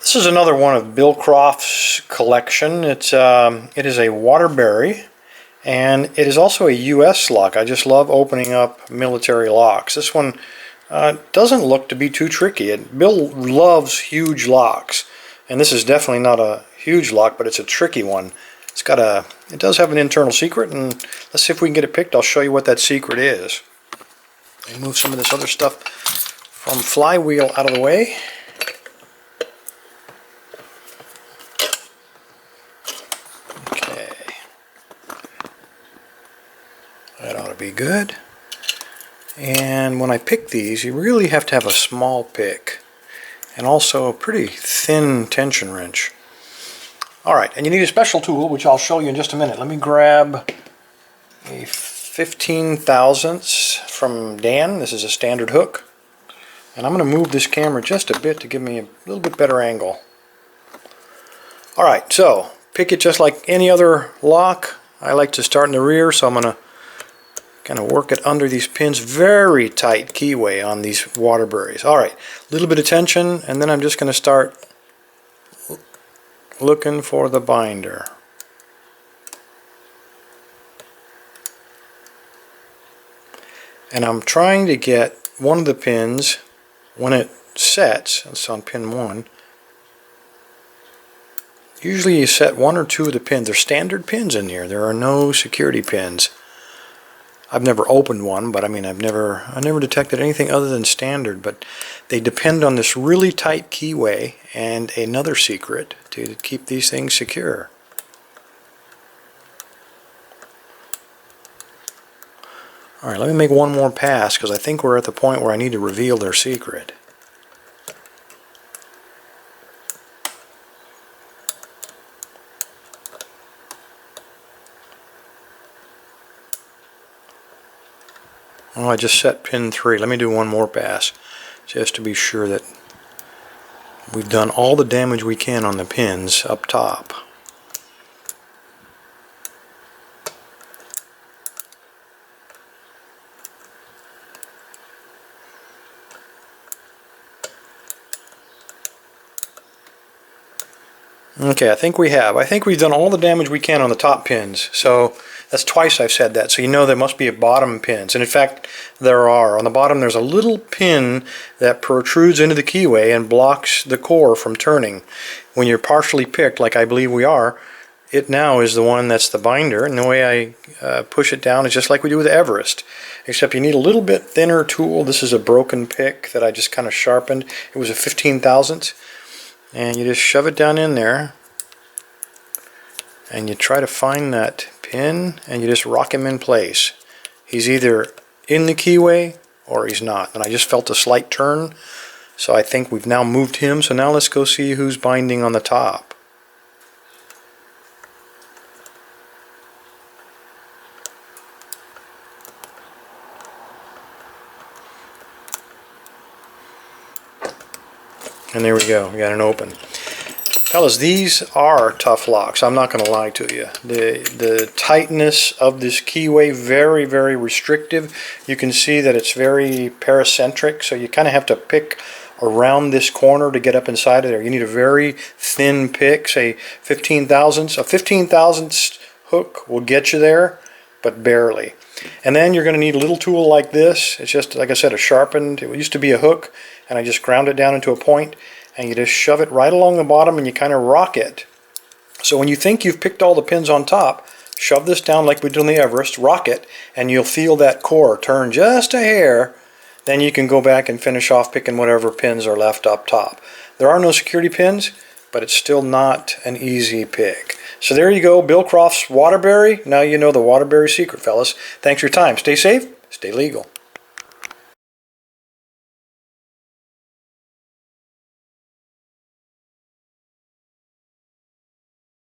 This is another one of Bill Croft's collection. It is a Waterbury, and it is also a U.S. lock. I just love opening up military locks. This one doesn't look to be too tricky. Bill loves huge locks, and this is definitely not a huge lock, but it's a tricky one. It does have an internal secret, and let's see if we can get it picked. I'll show you what that secret is. And move some of this other stuff from flywheel out of the way. That ought to be good. And when I pick these, you really have to have a small pick and also a pretty thin tension wrench. Alright, and you need a special tool, which I'll show you in just a minute. Let me grab a 15 thousandths from Dan. This is a standard hook. And I'm going to move this camera just a bit to give me a little bit better angle. Alright, so pick it just like any other lock. I like to start in the rear, so I'm going to kind of work it under these pins. Very tight keyway on these Waterburys. Alright, a little bit of tension, and then I'm just going to start looking for the binder. And I'm trying to get one of the pins, when it sets, it's on pin 1, usually you set one or two of the pins. They're standard pins in here. There are no security pins. I've never opened one, but I mean I never detected anything other than standard, but they depend on this really tight keyway and another secret to keep these things secure. Alright, let me make one more pass because I think we're at the point where I need to reveal their secret. Oh, I just set pin 3. Let me do one more pass just to be sure that we've done all the damage we can on the pins up top. Okay, I think we have. I think we've done all the damage we can on the top pins. So that's twice I've said that. So you know there must be a bottom pins. And in fact, there are. On the bottom there's a little pin that protrudes into the keyway and blocks the core from turning. When you're partially picked, like I believe we are, it now is the one that's the binder. And the way I push it down is just like we do with Everest. Except you need a little bit thinner tool. This is a broken pick that I just kind of sharpened. It was a 15 thousandths. And you just shove it down in there and you try to find that pin and you just rock him in place. He's either in the keyway or he's not. And I just felt a slight turn, so I think we've now moved him. So now let's go see who's binding on the top. And there we go, we got an open. Fellas, these are tough locks, I'm not going to lie to you. The tightness of this keyway, very, very restrictive. You can see that it's very paracentric, so you kind of have to pick around this corner to get up inside of there. You need a very thin pick, say 15 thousandths. A 15 thousandths hook will get you there, but barely. And then you're going to need a little tool like this. It's just, like I said, a sharpened, it used to be a hook, and I just ground it down into a point, and you just shove it right along the bottom and you kind of rock it. So when you think you've picked all the pins on top, shove this down like we did on the Everest, rock it, and you'll feel that core turn just a hair. Then you can go back and finish off picking whatever pins are left up top. There are no security pins, but it's still not an easy pick. So there you go, Bill Croft's Waterbury. Now you know the Waterbury secret, fellas. Thanks for your time. Stay safe, stay legal.